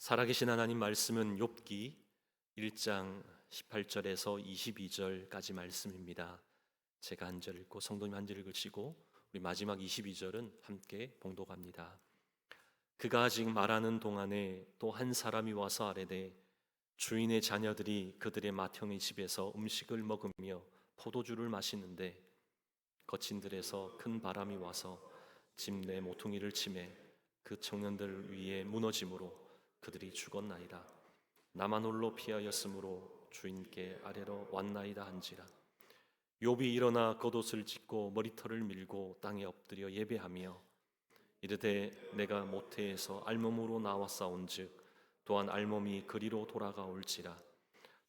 살아계신 하나님 말씀은 욥기 1장 18절에서 22절까지 말씀입니다. 제가 한 절 읽고 성도님 한 절 읽으시고 우리 마지막 22절은 함께 봉독합니다. 그가 아직 말하는 동안에 또 한 사람이 와서 아뢰되 주인의 자녀들이 그들의 맏형의 집에서 음식을 먹으며 포도주를 마시는데 거친 들에서 큰 바람이 와서 집 내 모퉁이를 치매 그 청년들 위에 무너짐으로 그들이 죽었나이다. 나만 홀로 피하였으므로 주인께 아뢰러 왔나이다 한지라. 욥이 일어나 겉옷을 찢고 머리털을 밀고 땅에 엎드려 예배하며 이르되 내가 모태에서 알몸으로 나왔사온즉 또한 알몸이 그리로 돌아가올지라.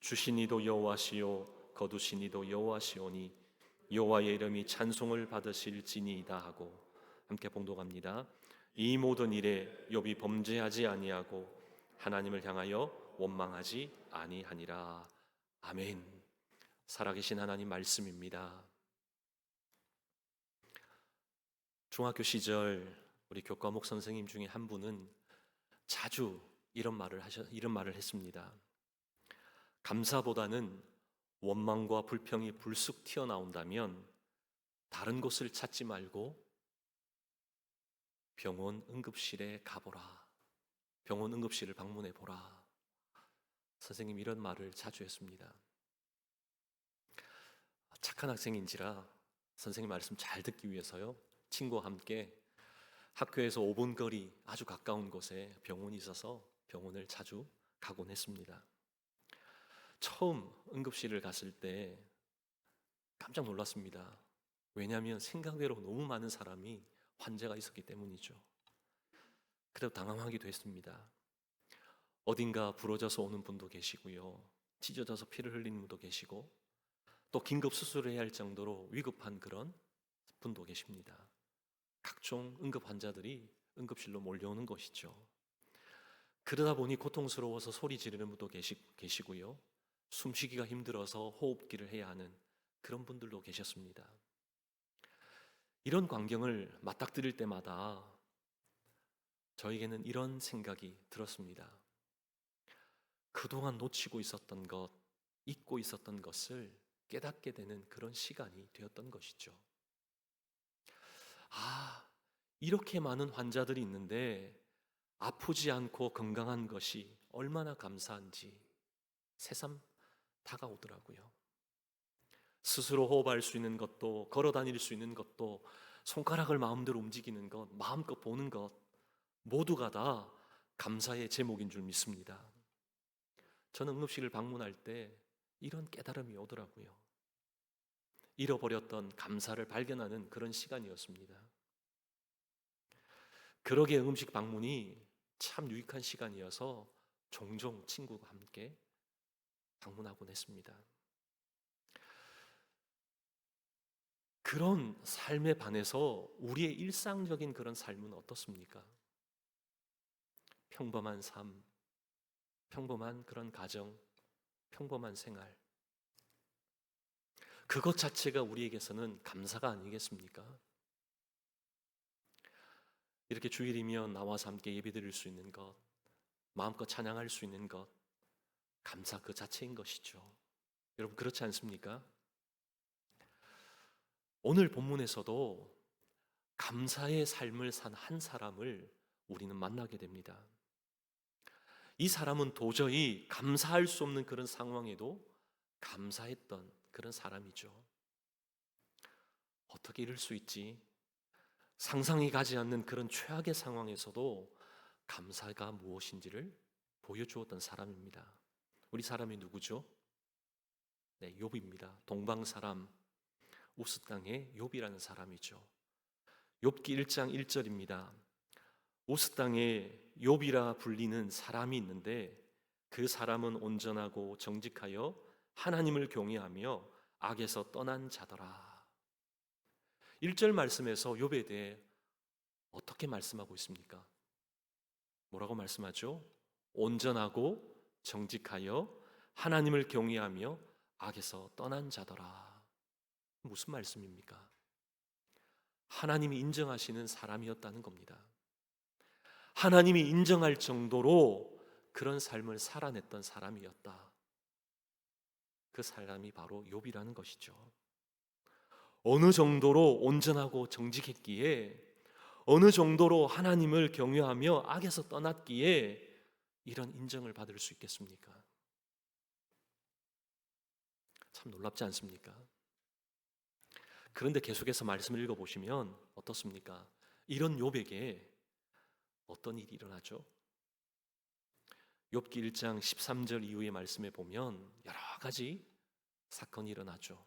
주신 이도 여호와시요 거두신 이도 여호와시오니 여호와의 이름이 찬송을 받으실지니이다 하고 함께 봉독합니다. 이 모든 일에 욥이 범죄하지 아니하고 하나님을 향하여 원망하지 아니하니라. 아멘. 살아계신 하나님 말씀입니다. 중학교 시절 우리 교과목 선생님 중에 한 분은 자주 이런 말을 했습니다. 감사보다는 원망과 불평이 불쑥 튀어나온다면 다른 곳을 찾지 말고 병원 응급실에 가보라. 병원 응급실을 방문해 보라. 선생님이 이런 말을 자주 했습니다. 착한 학생인지라 선생님 말씀 잘 듣기 위해서요, 친구와 함께 학교에서 5분 거리 아주 가까운 곳에 병원이 있어서 병원을 자주 가곤 했습니다. 처음 응급실을 갔을 때 깜짝 놀랐습니다. 왜냐하면 생각외로 너무 많은 사람이 환자가 있었기 때문이죠. 그래도 당황하기도 했습니다. 어딘가 부러져서 오는 분도 계시고요, 찢어져서 피를 흘리는 분도 계시고, 또 긴급 수술을 해야 할 정도로 위급한 그런 분도 계십니다. 각종 응급 환자들이 응급실로 몰려오는 것이죠. 그러다 보니 고통스러워서 소리 지르는 분도 계시고요, 숨쉬기가 힘들어서 호흡기를 해야 하는 그런 분들도 계셨습니다. 이런 광경을 맞닥뜨릴 때마다 저에게는 이런 생각이 들었습니다. 그동안 놓치고 있었던 것, 잊고 있었던 것을 깨닫게 되는 그런 시간이 되었던 것이죠. 이렇게 많은 환자들이 있는데 아프지 않고 건강한 것이 얼마나 감사한지 새삼 다가오더라고요. 스스로 호흡할 수 있는 것도, 걸어 다닐 수 있는 것도, 손가락을 마음대로 움직이는 것, 마음껏 보는 것, 모두가 다 감사의 제목인 줄 믿습니다. 저는 응급실을 방문할 때 이런 깨달음이 오더라고요. 잃어버렸던 감사를 발견하는 그런 시간이었습니다. 그러기에 응급실 방문이 참 유익한 시간이어서 종종 친구와 함께 방문하곤 했습니다. 그런 삶에 반해서 우리의 일상적인 그런 삶은 어떻습니까? 평범한 삶, 평범한 그런 가정, 평범한 생활, 그것 자체가 우리에게서는 감사가 아니겠습니까? 이렇게 주일이면 나와서 함께 예배드릴 수 있는 것, 마음껏 찬양할 수 있는 것, 감사 그 자체인 것이죠. 여러분 그렇지 않습니까? 오늘 본문에서도 감사의 삶을 산 한 사람을 우리는 만나게 됩니다. 이 사람은 도저히 감사할 수 없는 그런 상황에도 감사했던 그런 사람이죠. 어떻게 이럴 수 있지? 상상이 가지 않는 그런 최악의 상황에서도 감사가 무엇인지를 보여주었던 사람입니다. 우리 사람이 누구죠? 네, 욥입니다. 동방 사람, 우스 땅의 욥이라는 사람이죠. 욥기 1장 1절입니다. 우스 땅에 욥이라 불리는 사람이 있는데 그 사람은 온전하고 정직하여 하나님을 경외하며 악에서 떠난 자더라. 1절 말씀에서 욥에 대해 어떻게 말씀하고 있습니까? 뭐라고 말씀하죠? 온전하고 정직하여 하나님을 경외하며 악에서 떠난 자더라. 무슨 말씀입니까? 하나님이 인정하시는 사람이었다는 겁니다. 하나님이 인정할 정도로 그런 삶을 살아냈던 사람이었다. 그 사람이 바로 욥이라는 것이죠. 어느 정도로 온전하고 정직했기에, 어느 정도로 하나님을 경외하며 악에서 떠났기에 이런 인정을 받을 수 있겠습니까? 참 놀랍지 않습니까? 그런데 계속해서 말씀을 읽어보시면 어떻습니까? 이런 욥에게 어떤 일이 일어나죠? 욥기 1장 13절 이후의 말씀에 보면 여러 가지 사건이 일어나죠.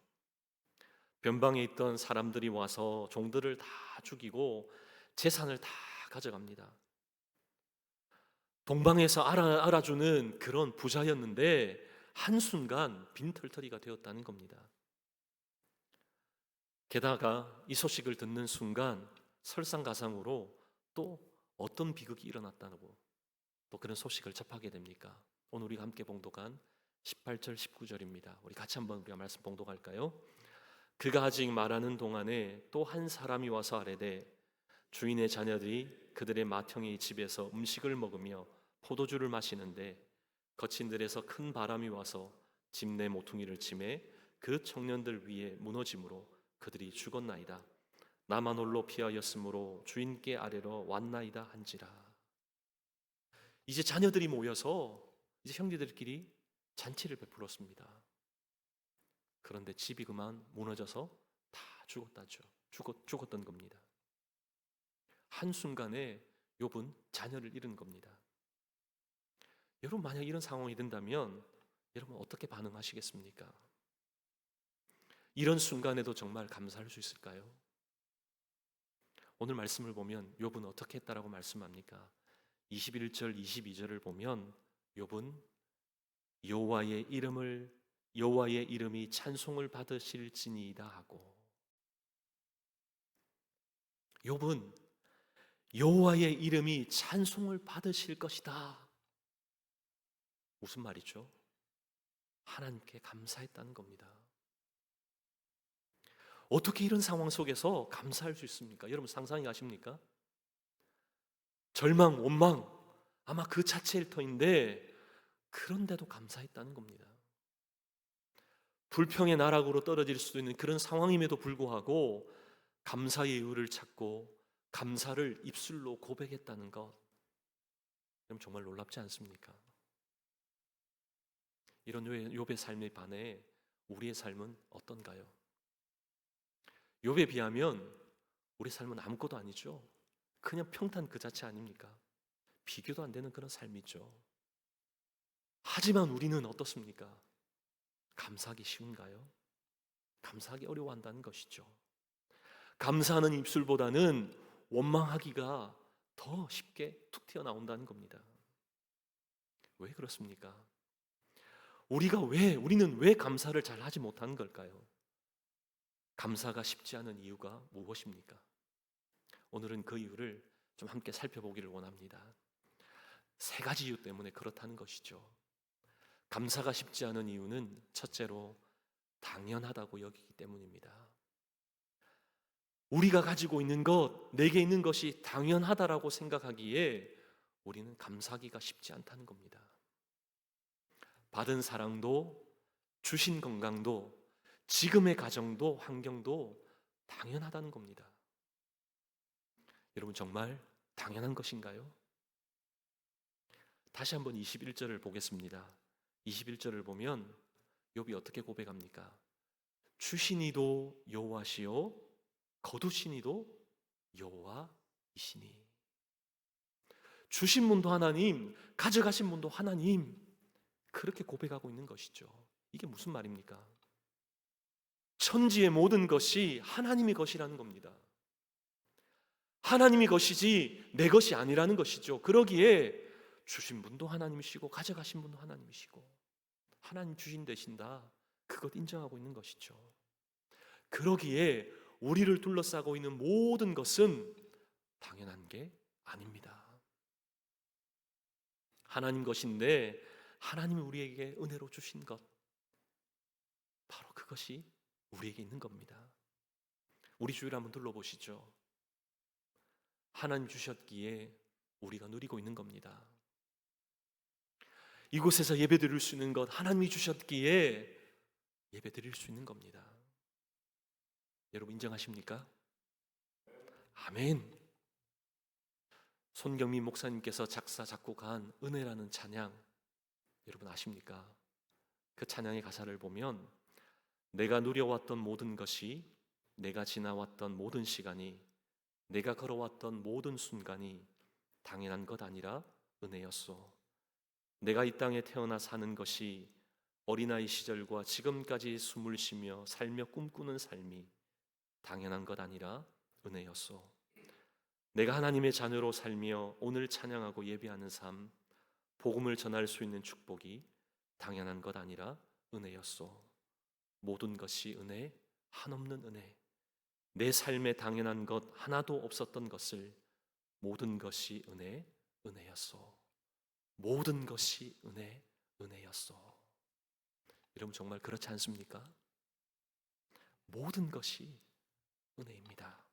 변방에 있던 사람들이 와서 종들을 다 죽이고 재산을 다 가져갑니다. 동방에서 알아주는 그런 부자였는데 한순간 빈털터리가 되었다는 겁니다. 게다가 이 소식을 듣는 순간 설상가상으로 또 어떤 비극이 일어났다고 또 그런 소식을 접하게 됩니까? 오늘 우리가 함께 봉독한 18절 19절입니다. 우리 같이 한번 우리가 말씀 봉독할까요? 그가 아직 말하는 동안에 또 한 사람이 와서 아뢰되 주인의 자녀들이 그들의 맏형의 집에서 음식을 먹으며 포도주를 마시는데 거친 들에서 큰 바람이 와서 집 내 모퉁이를 치매 그 청년들 위에 무너짐으로 그들이 죽었나이다. 나만 홀로 피하였으므로 주인께 아뢰러 왔나이다 한지라. 이제 자녀들이 모여서 이제 형제들끼리 잔치를 베풀었습니다. 그런데 집이 그만 무너져서 다 죽었던 겁니다. 한순간에 욥은 자녀를 잃은 겁니다. 여러분 만약 이런 상황이 된다면 여러분 어떻게 반응하시겠습니까? 이런 순간에도 정말 감사할 수 있을까요? 오늘 말씀을 보면 욥은 어떻게 했다라고 말씀합니까? 21절 22절을 보면 욥은 여호와의 이름이 찬송을 받으실지니이다 하고, 욥은 여호와의 이름이 찬송을 받으실 것이다. 무슨 말이죠? 하나님께 감사했다는 겁니다. 어떻게 이런 상황 속에서 감사할 수 있습니까? 여러분 상상이 가십니까? 절망, 원망, 아마 그 자체일 터인데 그런데도 감사했다는 겁니다. 불평의 나락으로 떨어질 수도 있는 그런 상황임에도 불구하고 감사의 이유를 찾고 감사를 입술로 고백했다는 것, 여러분 정말 놀랍지 않습니까? 이런 욥의 삶에 반해 우리의 삶은 어떤가요? 욥에 비하면 우리 삶은 아무것도 아니죠. 그냥 평탄 그 자체 아닙니까? 비교도 안 되는 그런 삶이죠. 하지만 우리는 어떻습니까? 감사하기 쉬운가요? 감사하기 어려워한다는 것이죠. 감사하는 입술보다는 원망하기가 더 쉽게 툭 튀어나온다는 겁니다. 왜 그렇습니까? 우리는 왜 감사를 잘 하지 못하는 걸까요? 감사가 쉽지 않은 이유가 무엇입니까? 오늘은 그 이유를 좀 함께 살펴보기를 원합니다. 세 가지 이유 때문에 그렇다는 것이죠. 감사가 쉽지 않은 이유는 첫째로 당연하다고 여기기 때문입니다. 우리가 가지고 있는 것, 내게 있는 것이 당연하다라고 생각하기에 우리는 감사하기가 쉽지 않다는 겁니다. 받은 사랑도, 주신 건강도, 지금의 가정도, 환경도 당연하다는 겁니다. 여러분 정말 당연한 것인가요? 다시 한번 21절을 보겠습니다. 21절을 보면 욥이 어떻게 고백합니까? 주신 이도 여호와시요 거두신 이도 여호와이시니. 주신 분도 하나님, 가져가신 분도 하나님, 그렇게 고백하고 있는 것이죠. 이게 무슨 말입니까? 천지의 모든 것이 하나님의 것이라는 겁니다. 하나님의 것이지 내 것이 아니라는 것이죠. 그러기에 주신 분도 하나님이시고 가져가신 분도 하나님이시고 하나님 주신 되신다, 그것 인정하고 있는 것이죠. 그러기에 우리를 둘러싸고 있는 모든 것은 당연한 게 아닙니다. 하나님 것인데 하나님이 우리에게 은혜로 주신 것, 바로 그것이 우리에게 있는 겁니다. 우리 주위를 한번 둘러보시죠. 하나님 주셨기에 우리가 누리고 있는 겁니다. 이곳에서 예배드릴 수 있는 것 하나님이 주셨기에 예배드릴 수 있는 겁니다. 여러분 인정하십니까? 아멘. 손경민 목사님께서 작사 작곡한 은혜라는 찬양 여러분 아십니까? 그 찬양의 가사를 보면 내가 누려왔던 모든 것이, 내가 지나왔던 모든 시간이, 내가 걸어왔던 모든 순간이 당연한 것 아니라 은혜였소. 내가 이 땅에 태어나 사는 것이 어린아이 시절과 지금까지 숨을 쉬며 살며 꿈꾸는 삶이 당연한 것 아니라 은혜였소. 내가 하나님의 자녀로 살며 오늘 찬양하고 예배하는 삶, 복음을 전할 수 있는 축복이 당연한 것 아니라 은혜였소. 모든 것이 은혜, 한없는 은혜. 내 삶에 당연한 것 하나도 없었던 것을 모든 것이 은혜, 은혜였소. 모든 것이 은혜, 은혜였소. 여러분 정말 그렇지 않습니까? 모든 것이 은혜입니다.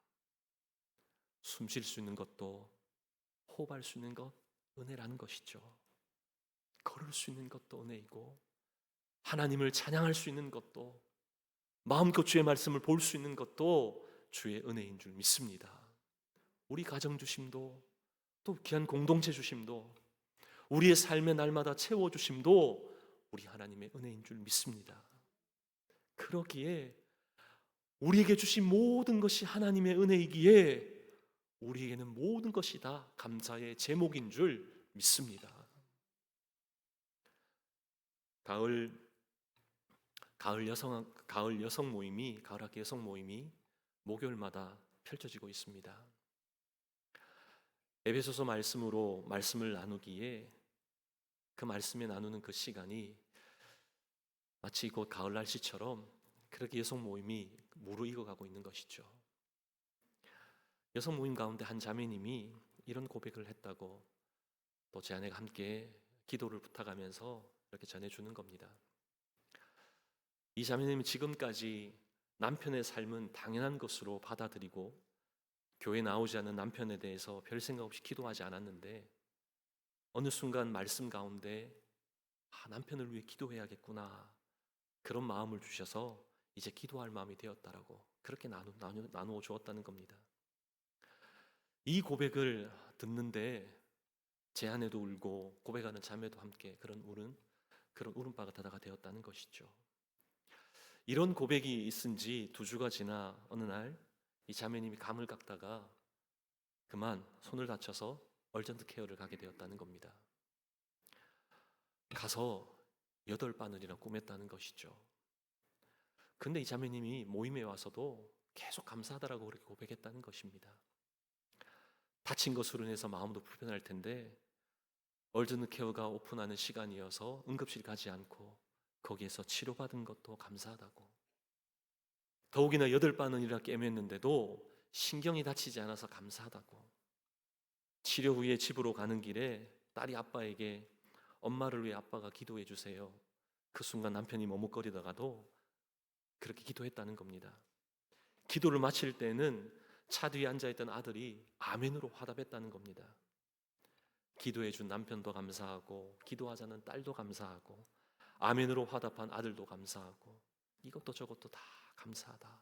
숨 쉴 수 있는 것도, 호흡할 수 있는 것 은혜라는 것이죠. 걸을 수 있는 것도 은혜이고, 하나님을 찬양할 수 있는 것도, 마음껏 주의 말씀을 볼 수 있는 것도 주의 은혜인 줄 믿습니다. 우리 가정 주심도, 또 귀한 공동체 주심도, 우리의 삶의 날마다 채워주심도 우리 하나님의 은혜인 줄 믿습니다. 그러기에 우리에게 주신 모든 것이 하나님의 은혜이기에 우리에게는 모든 것이 다 감사의 제목인 줄 믿습니다. 가을 여성 모임이, 가을학기 여성 모임이 목요일마다 펼쳐지고 있습니다. 에베소서 말씀으로 말씀을 나누기에 그 말씀에 나누는 그 시간이 마치 곧 가을 날씨처럼 그렇게 여성 모임이 무르익어가고 있는 것이죠. 여성 모임 가운데 한 자매님이 이런 고백을 했다고 또 제 아내가 함께 기도를 부탁하면서 이렇게 전해주는 겁니다. 이 자매님은 지금까지 남편의 삶은 당연한 것으로 받아들이고 교회 나오지 않는 남편에 대해서 별 생각 없이 기도하지 않았는데 어느 순간 말씀 가운데 남편을 위해 기도해야겠구나 그런 마음을 주셔서 이제 기도할 마음이 되었다라고 그렇게 나누어 주었다는 겁니다. 이 고백을 듣는데 제 아내도 울고 고백하는 자매도 함께 그런 울음바가 다다가 되었다는 것이죠. 이런 고백이 있은 지 2주가 지나 어느 날 이 자매님이 감을 깎다가 그만 손을 다쳐서 얼전트 케어를 가게 되었다는 겁니다. 가서 8바늘이나 꼬맸다는 것이죠. 근데 이 자매님이 모임에 와서도 계속 감사하다라고 그렇게 고백했다는 것입니다. 다친 것으로 인해서 마음도 불편할 텐데 얼전트 케어가 오픈하는 시간이어서 응급실 가지 않고 거기에서 치료받은 것도 감사하다고, 더욱이나 8바늘이나 꿰맸는데도 신경이 다치지 않아서 감사하다고, 치료 후에 집으로 가는 길에 딸이 아빠에게 엄마를 위해 아빠가 기도해 주세요. 그 순간 남편이 머뭇거리다가도 그렇게 기도했다는 겁니다. 기도를 마칠 때는 차 뒤에 앉아있던 아들이 아멘으로 화답했다는 겁니다. 기도해 준 남편도 감사하고 기도하자는 딸도 감사하고 아멘으로 화답한 아들도 감사하고 이것도 저것도 다 감사하다,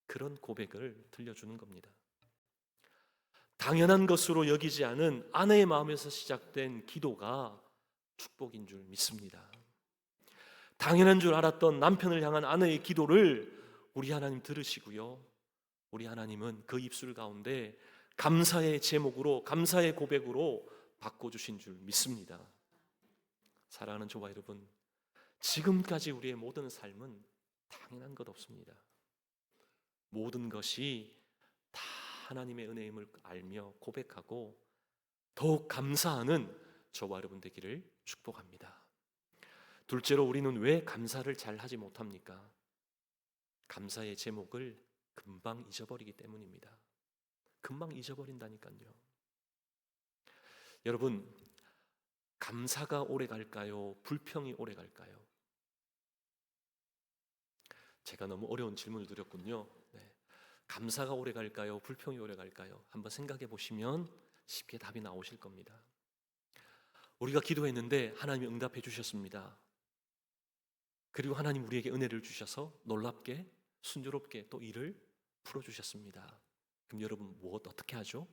그런 고백을 들려주는 겁니다. 당연한 것으로 여기지 않은 아내의 마음에서 시작된 기도가 축복인 줄 믿습니다. 당연한 줄 알았던 남편을 향한 아내의 기도를 우리 하나님 들으시고요, 우리 하나님은 그 입술 가운데 감사의 제목으로, 감사의 고백으로 바꿔주신 줄 믿습니다. 사랑하는 조화 여러분, 지금까지 우리의 모든 삶은 당연한 것 없습니다. 모든 것이 다 하나님의 은혜임을 알며 고백하고 더욱 감사하는 저와 여러분 되기를 축복합니다. 둘째로, 우리는 왜 감사를 잘 하지 못합니까? 감사의 제목을 금방 잊어버리기 때문입니다. 금방 잊어버린다니까요. 여러분, 감사가 오래 갈까요? 불평이 오래 갈까요? 제가 너무 어려운 질문을 드렸군요. 네. 감사가 오래 갈까요? 불평이 오래 갈까요? 한번 생각해 보시면 쉽게 답이 나오실 겁니다. 우리가 기도했는데 하나님이 응답해 주셨습니다. 그리고 하나님 우리에게 은혜를 주셔서 놀랍게 순조롭게 또 일을 풀어주셨습니다. 그럼 여러분 어떻게 하죠?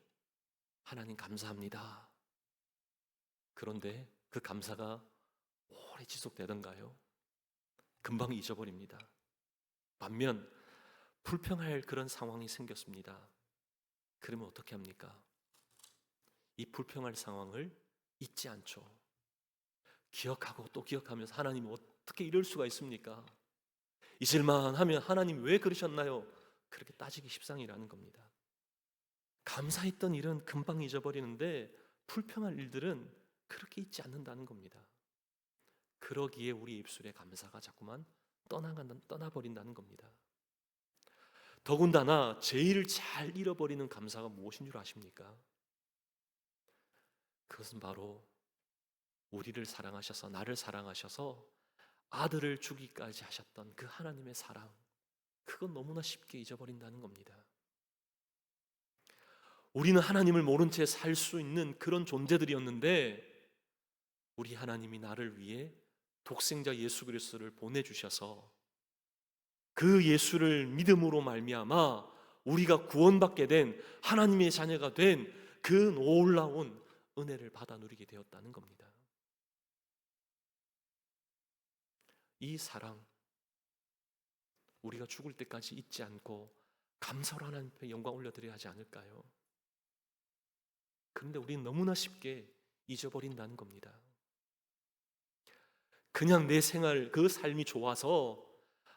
하나님 감사합니다. 그런데 그 감사가 오래 지속되던가요? 금방 잊어버립니다. 반면 불평할 그런 상황이 생겼습니다. 그러면 어떻게 합니까? 이 불평할 상황을 잊지 않죠. 기억하고 또 기억하면서 하나님 어떻게 이럴 수가 있습니까? 잊을만 하면 하나님 왜 그러셨나요? 그렇게 따지기 십상이라는 겁니다. 감사했던 일은 금방 잊어버리는데 불평할 일들은 그렇게 잊지 않는다는 겁니다. 그러기에 우리 입술에 감사가 자꾸만 떠나버린다는 겁니다. 더군다나 제일 잘 잃어버리는 감사가 무엇인 줄 아십니까? 그것은 바로 우리를 사랑하셔서 나를 사랑하셔서 아들을 주기까지 하셨던 그 하나님의 사랑, 그건 너무나 쉽게 잊어버린다는 겁니다. 우리는 하나님을 모른 채 살 수 있는 그런 존재들이었는데 우리 하나님이 나를 위해 독생자 예수 그리스도를 보내주셔서 그 예수를 믿음으로 말미암아 우리가 구원받게 된 하나님의 자녀가 된 그 놀라운 은혜를 받아 누리게 되었다는 겁니다. 이 사랑, 우리가 죽을 때까지 잊지 않고 감사로 하나님 앞에 영광 올려드려야 하지 않을까요? 그런데 우리는 너무나 쉽게 잊어버린다는 겁니다. 그냥 내 생활, 그 삶이 좋아서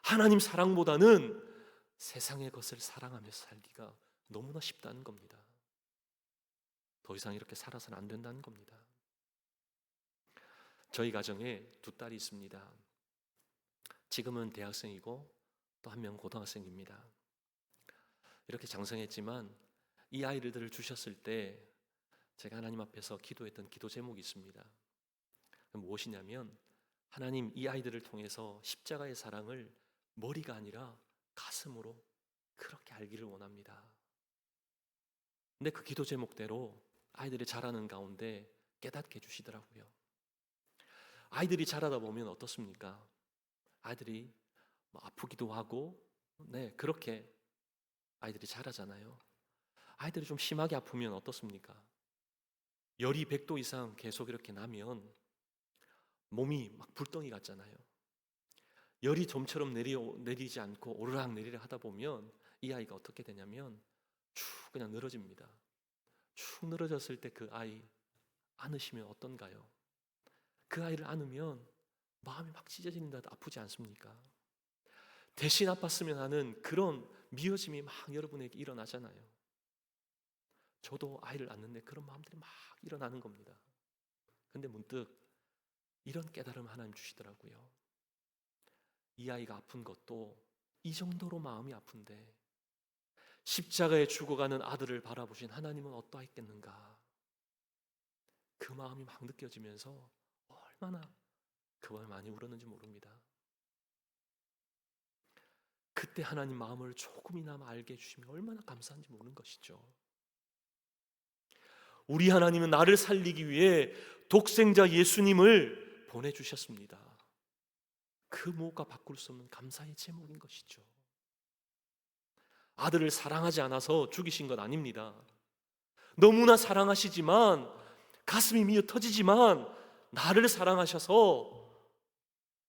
하나님 사랑보다는 세상의 것을 사랑하면서 살기가 너무나 쉽다는 겁니다. 더 이상 이렇게 살아서는 안 된다는 겁니다. 저희 가정에 두 딸이 있습니다. 지금은 대학생이고 또 한 명 고등학생입니다. 이렇게 장성했지만 이 아이들을 주셨을 때 제가 하나님 앞에서 기도했던 기도 제목이 있습니다. 무엇이냐면 하나님, 이 아이들을 통해서 십자가의 사랑을 머리가 아니라 가슴으로 그렇게 알기를 원합니다. 근데 그 기도 제목대로 아이들이 자라는 가운데 깨닫게 해주시더라고요. 아이들이 자라다 보면 어떻습니까? 아이들이 아프기도 하고, 그렇게 아이들이 자라잖아요. 아이들이 좀 심하게 아프면 어떻습니까? 열이 100도 이상 계속 이렇게 나면 몸이 막 불덩이 같잖아요. 열이 좀처럼 내리지 않고 오르락 내리락 하다 보면 이 아이가 어떻게 되냐면 쭉 그냥 늘어집니다. 쭉 늘어졌을 때 그 아이 안으시면 어떤가요? 그 아이를 안으면 마음이 막 찢어진다, 아프지 않습니까? 대신 아팠으면 하는 그런 미어짐이 막 여러분에게 일어나잖아요. 저도 아이를 낳는데 그런 마음들이 막 일어나는 겁니다. 근데 문득 이런 깨달음 하나님 주시더라고요. 이 아이가 아픈 것도 이 정도로 마음이 아픈데 십자가에 죽어가는 아들을 바라보신 하나님은 어떠했겠는가. 그 마음이 막 느껴지면서 얼마나 그 마음이 많이 울었는지 모릅니다. 그때 하나님 마음을 조금이나마 알게 해주시면 얼마나 감사한지 모르는 것이죠. 우리 하나님은 나를 살리기 위해 독생자 예수님을 보내주셨습니다. 그 무엇과 바꿀 수 없는 감사의 제목인 것이죠. 아들을 사랑하지 않아서 죽이신 것 아닙니다. 너무나 사랑하시지만, 가슴이 미어 터지지만 나를 사랑하셔서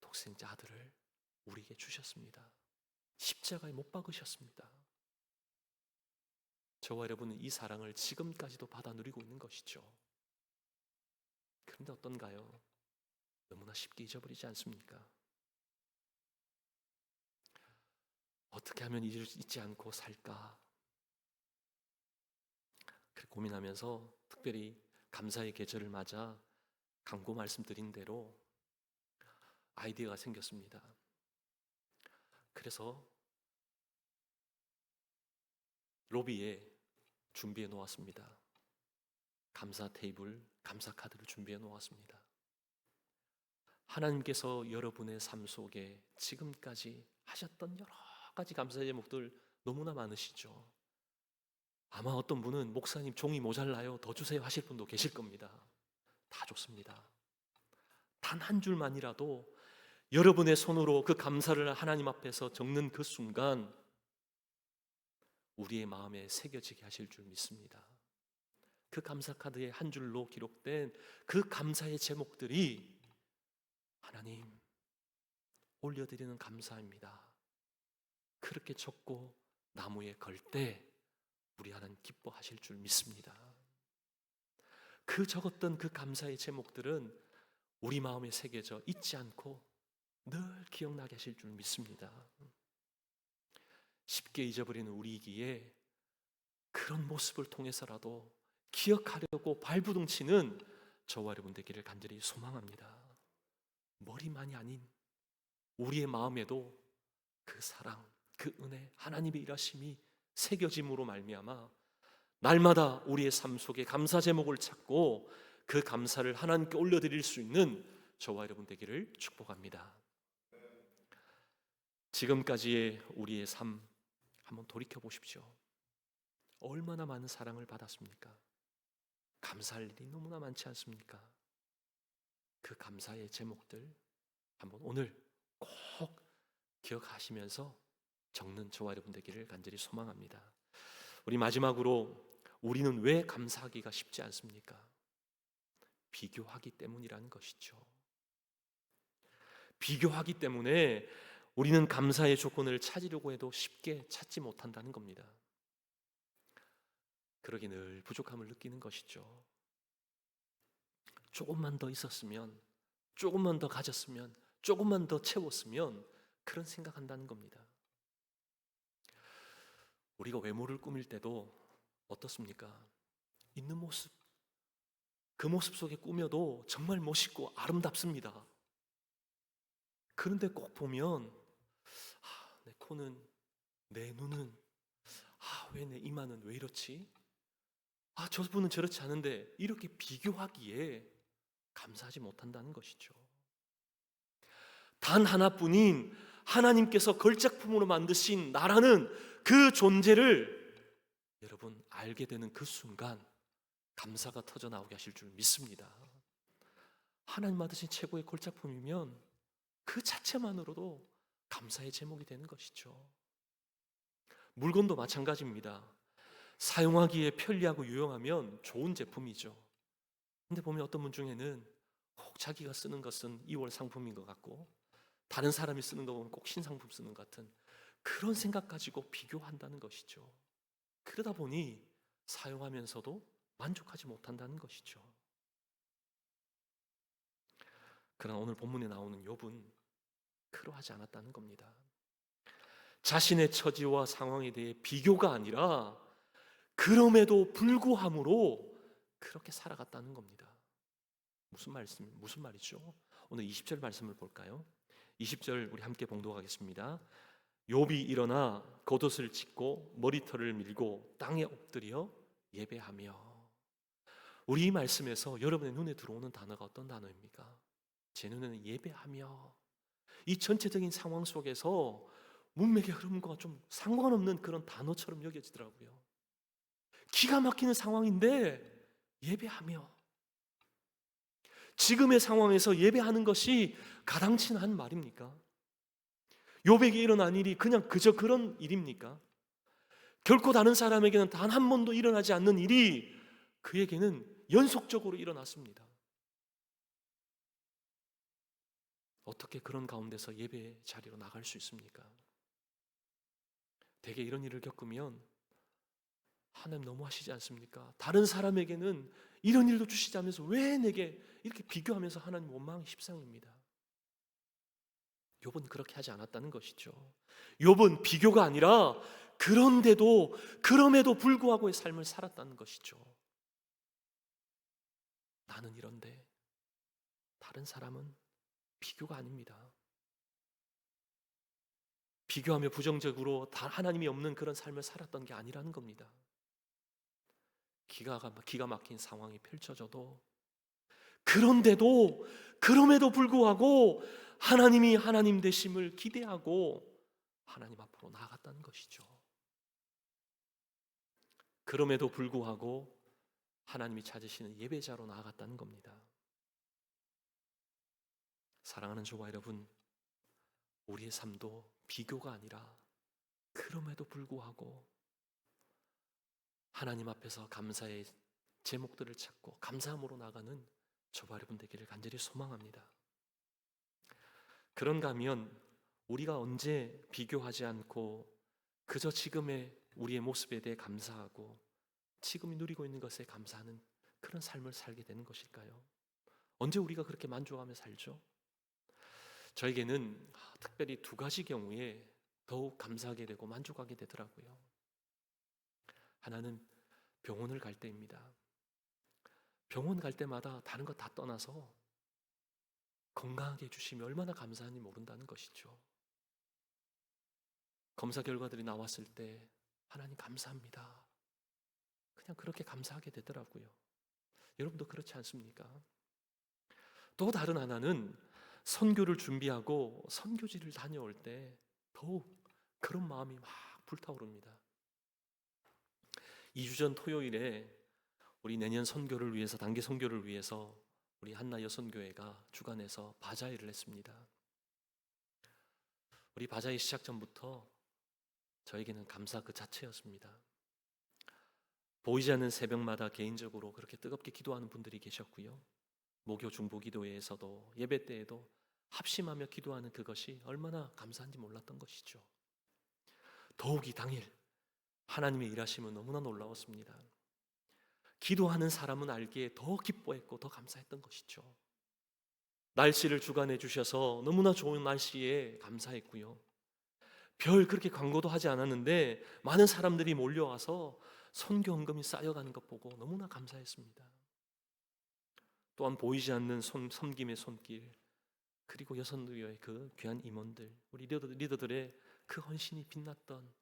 독생자 아들을 우리에게 주셨습니다. 십자가에 못 박으셨습니다. 저와 여러분은 이 사랑을 지금까지도 받아 누리고 있는 것이죠. 그런데 어떤가요? 너무나 쉽게 잊어버리지 않습니까? 어떻게 하면 잊지 않고 살까? 그렇게 고민하면서 특별히 감사의 계절을 맞아 강구 말씀드린 대로 아이디어가 생겼습니다. 그래서 로비에 준비해 놓았습니다. 감사 테이블, 감사 카드를 준비해 놓았습니다. 하나님께서 여러분의 삶 속에 지금까지 하셨던 여러 가지 감사의 제목들 너무나 많으시죠. 아마 어떤 분은 목사님 종이 모자라요, 더 주세요 하실 분도 계실 겁니다. 다 좋습니다. 단 한 줄만이라도 여러분의 손으로 그 감사를 하나님 앞에서 적는 그 순간 우리의 마음에 새겨지게 하실 줄 믿습니다. 그 감사 카드에 한 줄로 기록된 그 감사의 제목들이 하나님 올려드리는 감사입니다. 그렇게 적고 나무에 걸 때 우리 하나님 기뻐하실 줄 믿습니다. 그 적었던 그 감사의 제목들은 우리 마음에 새겨져 잊지 않고 늘 기억나게 하실 줄 믿습니다. 쉽게 잊어버리는 우리이기에 그런 모습을 통해서라도 기억하려고 발부둥치는 저와 여러분 되기를 간절히 소망합니다. 머리만이 아닌 우리의 마음에도 그 사랑, 그 은혜, 하나님의 일하심이 새겨짐으로 말미암아 날마다 우리의 삶 속에 감사 제목을 찾고 그 감사를 하나님께 올려드릴 수 있는 저와 여러분 되기를 축복합니다. 지금까지의 우리의 삶 한번 돌이켜 보십시오. 얼마나 많은 사랑을 받았습니까? 감사할 일이 너무나 많지 않습니까? 그 감사의 제목들 한번 오늘 꼭 기억하시면서 적는 저와 여러분 되기를 간절히 소망합니다. 우리 마지막으로 우리는 왜 감사하기가 쉽지 않습니까? 비교하기 때문이라는 것이죠. 비교하기 때문에 우리는 감사의 조건을 찾으려고 해도 쉽게 찾지 못한다는 겁니다. 그러기 늘 부족함을 느끼는 것이죠. 조금만 더 있었으면, 조금만 더 가졌으면, 조금만 더 채웠으면 그런 생각한다는 겁니다. 우리가 외모를 꾸밀 때도 어떻습니까? 있는 모습, 그 모습 속에 꾸며도 정말 멋있고 아름답습니다. 그런데 꼭 보면 내 코는, 내 눈은, 왜 내 이마는 왜 이렇지? 저분은 저렇지 않은데 이렇게 비교하기에 감사하지 못한다는 것이죠. 단 하나뿐인 하나님께서 걸작품으로 만드신 나라는 그 존재를 여러분 알게 되는 그 순간 감사가 터져 나오게 하실 줄 믿습니다. 하나님 만드신 최고의 걸작품이면 그 자체만으로도 감사의 제목이 되는 것이죠. 물건도 마찬가지입니다. 사용하기에 편리하고 유용하면 좋은 제품이죠. 근데 보면 어떤 분 중에는 꼭 자기가 쓰는 것은 2월 상품인 것 같고 다른 사람이 쓰는 거 보면 꼭 신상품 쓰는 것 같은 그런 생각 가지고 비교한다는 것이죠. 그러다 보니 사용하면서도 만족하지 못한다는 것이죠. 그러나 오늘 본문에 나오는 욥은 그러하지 않았다는 겁니다. 자신의 처지와 상황에 대해 비교가 아니라 그럼에도 불구함으로 그렇게 살아갔다는 겁니다. 무슨 말이죠? 오늘 20절 말씀을 볼까요? 20절 우리 함께 봉독하겠습니다. 욥이 일어나 겉옷을 찢고 머리털을 밀고 땅에 엎드려 예배하며. 우리 이 말씀에서 여러분의 눈에 들어오는 단어가 어떤 단어입니까? 제 눈에는 예배하며. 이 전체적인 상황 속에서 문맥의 흐름과 좀 상관없는 그런 단어처럼 여겨지더라고요. 기가 막히는 상황인데 예배하며. 지금의 상황에서 예배하는 것이 가당치는 한 말입니까? 욥에게 일어난 일이 그냥 그저 그런 일입니까? 결코 다른 사람에게는 단 한 번도 일어나지 않는 일이 그에게는 연속적으로 일어났습니다. 어떻게 그런 가운데서 예배 자리로 나갈 수 있습니까? 대개 이런 일을 겪으면 하나님 너무하시지 않습니까? 다른 사람에게는 이런 일도 주시자면서 왜 내게 이렇게 비교하면서 하나님 원망이 십상입니다. 욥은 그렇게 하지 않았다는 것이죠. 욥은 비교가 아니라 그럼에도 불구하고의 삶을 살았다는 것이죠. 나는 이런데 다른 사람은 비교가 아닙니다. 비교하며 부정적으로 하나님이 없는 그런 삶을 살았던 게 아니라는 겁니다. 기가 막힌 상황이 펼쳐져도 그럼에도 불구하고 하나님이 하나님 되심을 기대하고 하나님 앞으로 나아갔다는 것이죠. 그럼에도 불구하고 하나님이 찾으시는 예배자로 나아갔다는 겁니다. 사랑하는 저와 여러분, 우리의 삶도 비교가 아니라 그럼에도 불구하고 하나님 앞에서 감사의 제목들을 찾고 감사함으로 나가는 저와 여러분 되기를 간절히 소망합니다. 그런가 하면 우리가 언제 비교하지 않고 그저 지금의 우리의 모습에 대해 감사하고 지금 누리고 있는 것에 감사하는 그런 삶을 살게 되는 것일까요? 언제 우리가 그렇게 만족하며 살죠? 저에게는 특별히 두 가지 경우에 더욱 감사하게 되고 만족하게 되더라고요. 하나는 병원을 갈 때입니다. 병원 갈 때마다 다른 것 다 떠나서 건강하게 해주시면 얼마나 감사한지 모른다는 것이죠. 검사 결과들이 나왔을 때 하나님 감사합니다. 그냥 그렇게 감사하게 되더라고요. 여러분도 그렇지 않습니까? 또 다른 하나는 선교를 준비하고 선교지를 다녀올 때 더욱 그런 마음이 막 불타오릅니다. 2주 전 토요일에 우리 내년 선교를 위해서, 단기 선교를 위해서 우리 한나 여선교회가 주관해서 바자회를 했습니다. 우리 바자회 시작 전부터 저에게는 감사 그 자체였습니다. 보이지 않는 새벽마다 개인적으로 그렇게 뜨겁게 기도하는 분들이 계셨고요. 모교 중보기도회에서도 예배 때에도 합심하며 기도하는 그것이 얼마나 감사한지 몰랐던 것이죠. 더욱이 당일 하나님의 일하심은 너무나 놀라웠습니다. 기도하는 사람은 알기에 더 기뻐했고 더 감사했던 것이죠. 날씨를 주관해 주셔서 너무나 좋은 날씨에 감사했고요. 별 그렇게 광고도 하지 않았는데 많은 사람들이 몰려와서 선교 헌금이 쌓여가는 것 보고 너무나 감사했습니다. 또한 보이지 않는 섬김의 손길, 그리고 여선교회의 그 귀한 임원들, 우리 리더들의 그 헌신이 빛났던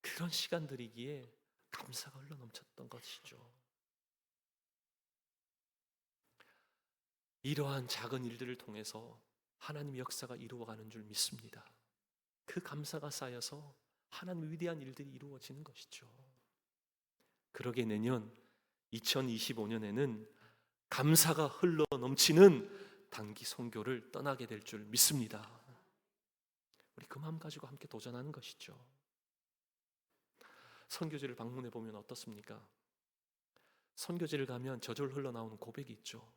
그런 시간들이기에 감사가 흘러넘쳤던 것이죠. 이러한 작은 일들을 통해서 하나님의 역사가 이루어가는 줄 믿습니다. 그 감사가 쌓여서 하나님의 위대한 일들이 이루어지는 것이죠. 그러게 내년 2025년에는 감사가 흘러 넘치는 단기 선교를 떠나게 될 줄 믿습니다. 우리 그 마음 가지고 함께 도전하는 것이죠. 선교지를 방문해 보면 어떻습니까? 선교지를 가면 저절 흘러나오는 고백이 있죠.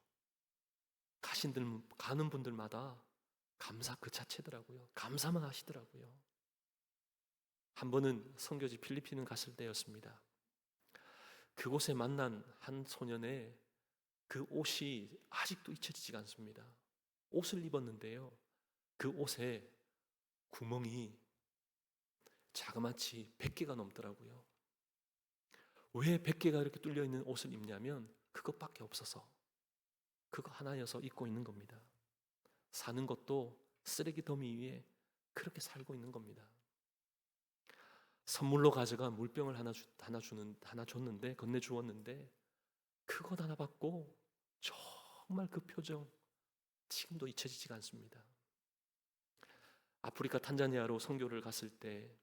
가는 분들마다 감사 그 자체더라고요. 감사만 하시더라고요. 한 번은 선교지 필리핀을 갔을 때였습니다. 그곳에 만난 한 소년의 그 옷이 아직도 잊혀지지가 않습니다. 옷을 입었는데요, 그 옷에 구멍이 자그마치 100개가 넘더라고요. 왜 100개가 이렇게 뚫려 있는 옷을 입냐면 그것밖에 없어서, 그거 하나여서 입고 있는 겁니다. 사는 것도 쓰레기 더미 위에 그렇게 살고 있는 겁니다. 선물로 가져간 물병을 하나 줬는데, 건네주었는데 그것 하나 받고 정말 그 표정 지금도 잊혀지지가 않습니다. 아프리카 탄자니아로 선교를 갔을 때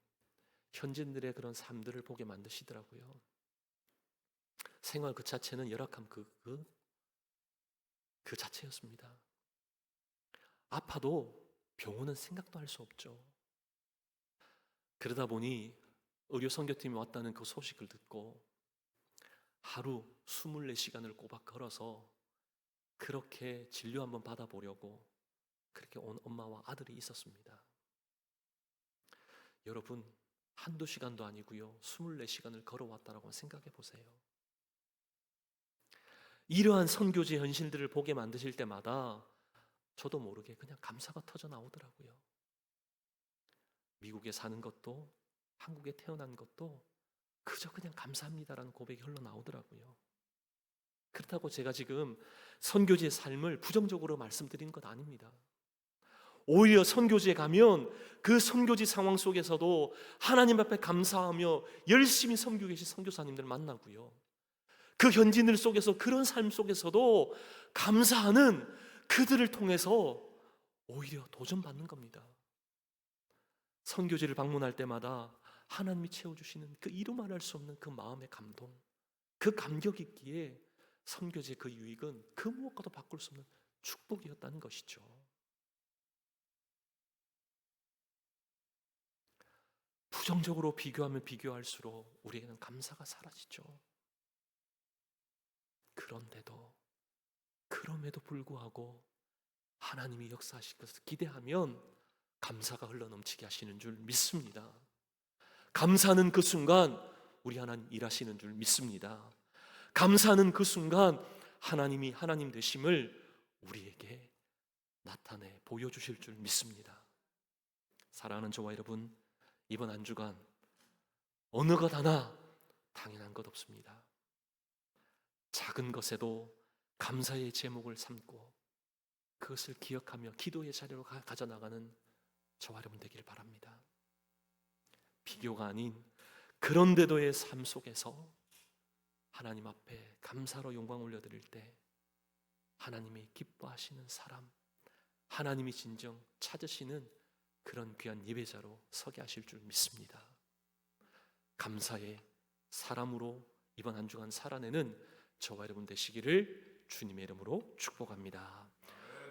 현지인들의 그런 삶들을 보게 만드시더라고요. 생활 그 자체는 열악함 그 자체였습니다. 아파도 병원은 생각도 할 수 없죠. 그러다 보니 의료 선교팀이 왔다는 그 소식을 듣고 하루 24시간을 꼬박 걸어서 그렇게 진료 한번 받아보려고 그렇게 온 엄마와 아들이 있었습니다. 여러분, 한두 시간도 아니고요, 24시간을 걸어왔다라고 생각해 보세요. 이러한 선교지 현실들을 보게 만드실 때마다 저도 모르게 그냥 감사가 터져 나오더라고요. 미국에 사는 것도, 한국에 태어난 것도 그저 그냥 감사합니다라는 고백이 흘러나오더라고요. 그렇다고 제가 지금 선교지의 삶을 부정적으로 말씀드리는 것 아닙니다. 오히려 선교지에 가면 그 선교지 상황 속에서도 하나님 앞에 감사하며 열심히 섬기고 계신 선교사님들 만나고요, 그 현지인들 속에서, 그런 삶 속에서도 감사하는 그들을 통해서 오히려 도전받는 겁니다. 선교지를 방문할 때마다 하나님이 채워주시는 그 이루 말할 수 없는 그 마음의 감동, 그 감격이 있기에 선교지의 그 유익은 그 무엇과도 바꿀 수 없는 축복이었다는 것이죠. 부정적으로 비교하면 비교할수록 우리에게는 감사가 사라지죠. 그럼에도 불구하고 하나님이 역사하실 것을 기대하면 감사가 흘러넘치게 하시는 줄 믿습니다. 감사하는 그 순간 우리 하나님 일하시는 줄 믿습니다. 감사하는 그 순간 하나님이 하나님 되심을 우리에게 나타내 보여주실 줄 믿습니다. 사랑하는 저와 여러분, 이번 한 주간 어느 것 하나 당연한 것 없습니다. 작은 것에도 감사의 제목을 삼고 그것을 기억하며 기도의 자리로 가져나가는 저와 여러분 되기를 바랍니다. 비교가 아닌 그런데도의 삶 속에서 하나님 앞에 감사로 영광 올려드릴 때 하나님이 기뻐하시는 사람, 하나님이 진정 찾으시는 그런 귀한 예배자로 서게 하실 줄 믿습니다. 감사의 사람으로 이번 한 주간 살아내는 저와 여러분 되시기를 주님의 이름으로 축복합니다.